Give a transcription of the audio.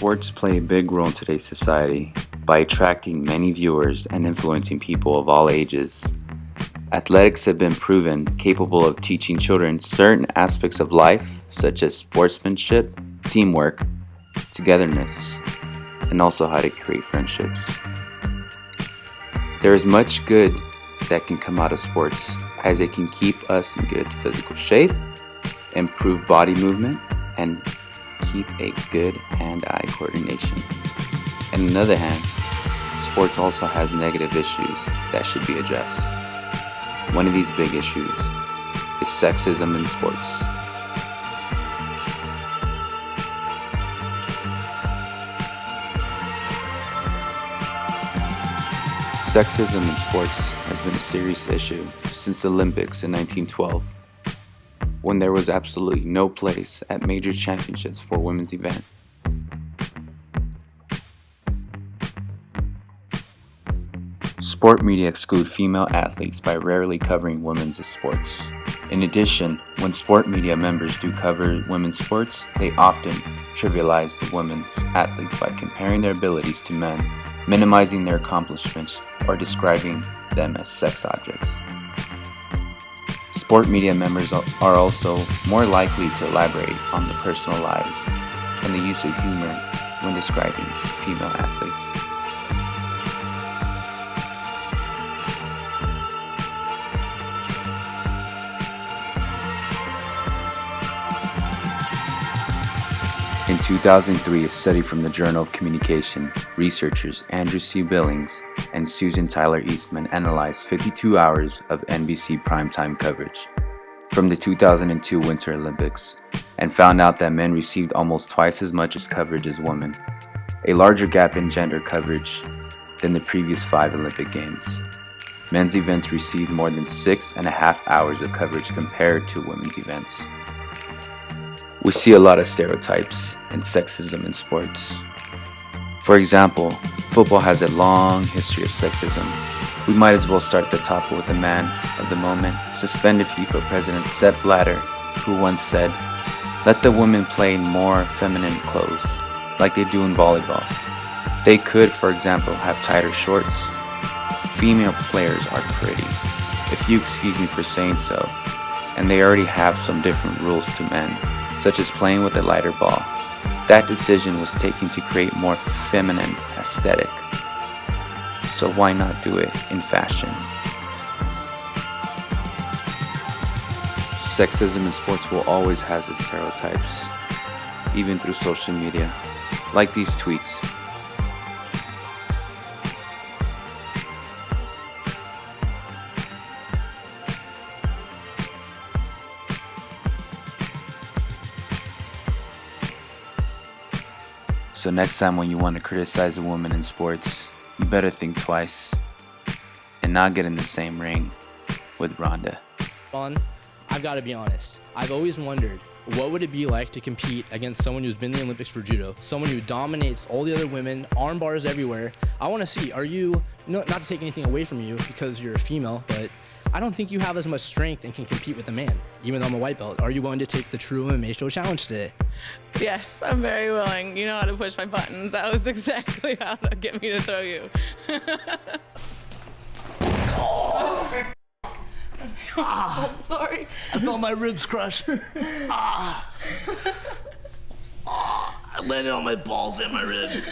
Sports play a big role in today's society by attracting many viewers and influencing people of all ages. Athletics have been proven capable of teaching children certain aspects of life, such as sportsmanship, teamwork, togetherness, and also how to create friendships. There is much good that can come out of sports, as it can keep us in good physical shape, improve body movement, and keep a good hand-eye coordination. And on the other hand, sports also has negative issues that should be addressed. One of these big issues is sexism in sports. Sexism in sports has been a serious issue since the Olympics in 1912, when there was absolutely no place at major championships for a women's event. Sport media exclude female athletes by rarely covering women's sports. In addition, when sport media members do cover women's sports, they often trivialize the women's athletes by comparing their abilities to men, minimizing their accomplishments, or describing them as sex objects. Sport media members are also more likely to elaborate on the personal lives and the use of humor when describing female athletes. In 2003, a study from the Journal of Communication, researchers Andrew C. Billings and Susan Tyler Eastman analyzed 52 hours of NBC primetime coverage from the 2002 Winter Olympics and found out that men received almost twice as much as coverage as women, a larger gap in gender coverage than the previous 5 Olympic Games. Men's events received more than 6.5 hours of coverage compared to women's events. We see a lot of stereotypes and sexism in sports. For example, football has a long history of sexism. We might as well start at the top with the man of the moment, suspended FIFA president Sepp Blatter, who once said, "Let the women play in more feminine clothes, like they do in volleyball. They could, for example, have tighter shorts. Female players are pretty, if you excuse me for saying so, and they already have some different rules to men, such as playing with a lighter ball. That decision was taken to create more feminine aesthetic. So why not do it in fashion?" Sexism in sports will always have its stereotypes, even through social media, like these tweets. So next time when you want to criticize a woman in sports, you better think twice and not get in the same ring with Rhonda. I've got to be honest. I've always wondered, what would it be like to compete against someone who's been in the Olympics for judo, someone who dominates all the other women, arm bars everywhere. I want to see, are you, not to take anything away from you because you're a female, but I don't think you have as much strength and can compete with a man, even though I'm a white belt. Are you willing to take the True MMA Show challenge today? Yes, I'm very willing. You know how to push my buttons. That was exactly how to get me to throw you. I'm sorry. I felt my ribs crush. I landed on my balls and my ribs.